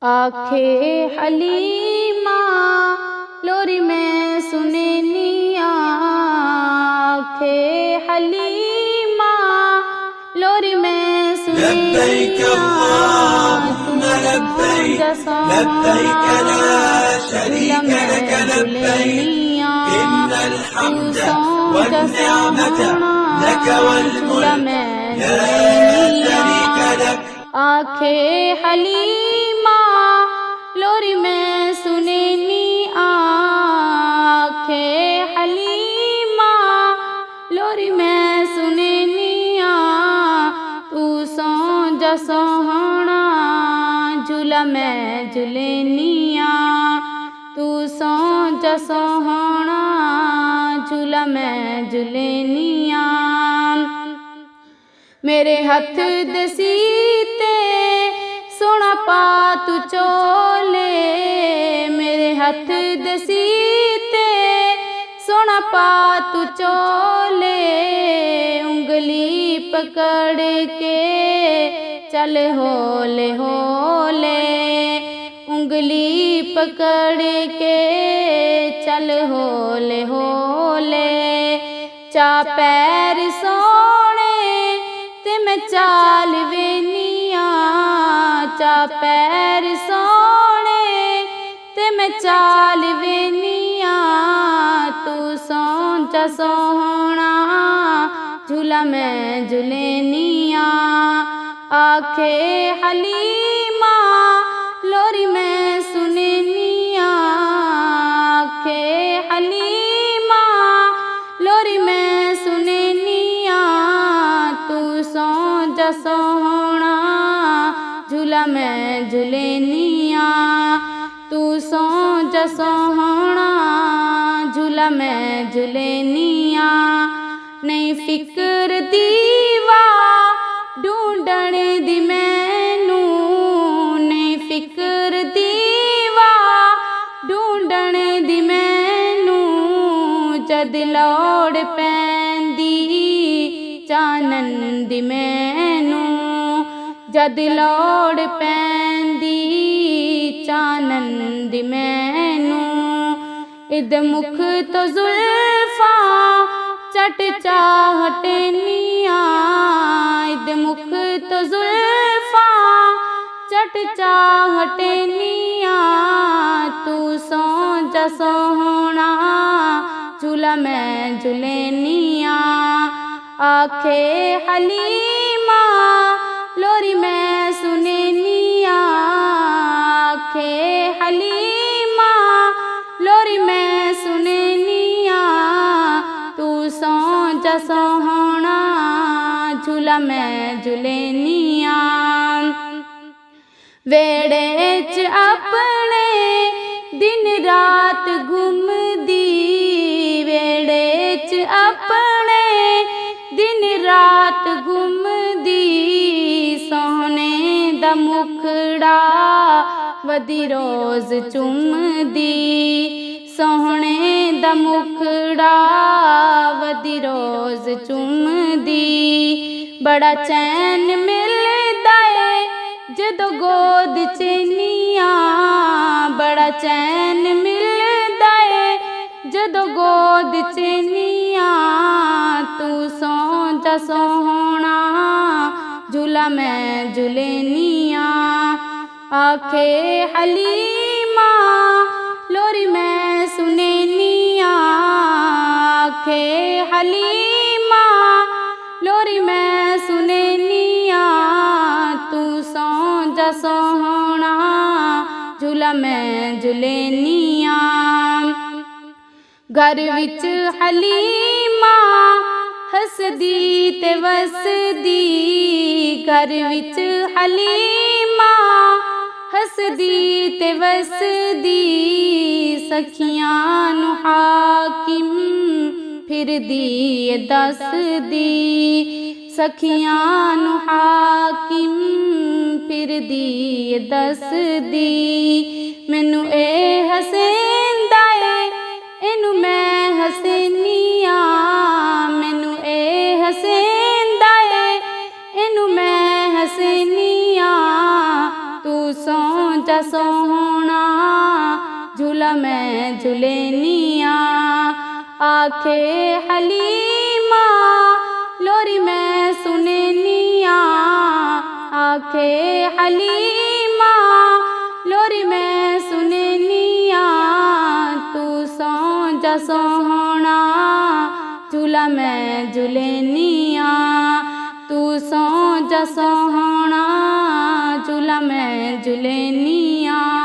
आखे हलीमा लोरी मैं सुनेनी आखे हलीमा लोरी मैं لبيك اللهم لبيك لبيك لا شريك لك لبيك إن الحمد والنعمة لك والملك لا شريك لك आखे हलीमा लोरी मैं सुनेनी आखे हलीमा लोरी मैं सुनेनी तू सौ जा सोहना झूला मैं झूलेनिया तू सौ जा सोहना झूला मैं झूलेनिया मेरे हथ दसीते सोना पा तू चोले मेरे हथ दसीते सोना पा तू चोले उंगली पकड़ के चल होले होले उंगली पकड़ के चल होले होले चा पैर सोने ते मैं चाल वेनिया चा पैर सोने ते मैं चाल वेनिया तू सौ जा सोहना झूला मैं झूलेनिया आखे हलीमा लोरी मैं सुनेनिया आखे हलीमा लोरी मैं सुनेनिया तू सौ जा सोहना झूला मैं झूलेनिया तू सौ जा सोहना झूला मैं झूलेनिया नहीं फिक्र दीवा ढूंढण दी मैनू नहीं फिक्र दीवा ढूंढण दी मैनू जद लोड़ पैंदी चानन दी मैनू जद लोड़ पैंदी चानन दी मैनू इद मुख तो जुल्फा चट चाहटनिया इद मुख तो जुल्फा चट चाहटनिया तू सौ जा सोहना झूला मैं झूलेनिया आखे हलीमा लोरी मैं सुनेनिया आखे हलीमा लोरी मैं सुनेनिया तू सौ जा सोहना झूला मैं झूलेनिया वेड़े च अपने दिन रात घूमदी वेड़े च अपने दिन रात घूमदी सोहने दा मुखड़ा वदी रोज चुमदी सोहने दा मुखड़ा वदी रोज चुमदी बड़ा चैन मिलदा है जदों गोद चेनिया बड़ा चैन मिलदा है जदों गोद चेनिया तू सौ जा सोहना झूला मैं झूलेनिया आखे हलीमा लोरी मैं सुनेनिया आखे हलीमा लोरी मैं सुनेनिया तू सौ जा सोहना झूला मैं झूलेनिया घर विच हलीमा हसदी ते वसदी घर विच हलीमा हसदी ते वसदी सखियां नू हाकिम फिरदी दसदी सखियां नू हाकिम फिरदी दसदी मैनू ए हसेंदा ए इनू मैं हसेनिया मैनू ए हसेंदा ए इनू मैं हसेनिया जा ਜਾ ਸੋਹਣਾ झूला मैं झुलेनिया आखे हलीमा लोरी मैं सुनेनिया आखे हलीमा लोरी मैं सुनेनिया तू सौ जा सोहना झूला मैं झुलेनिया तू सौ जा सोहना झूला मैं झुलेनिया।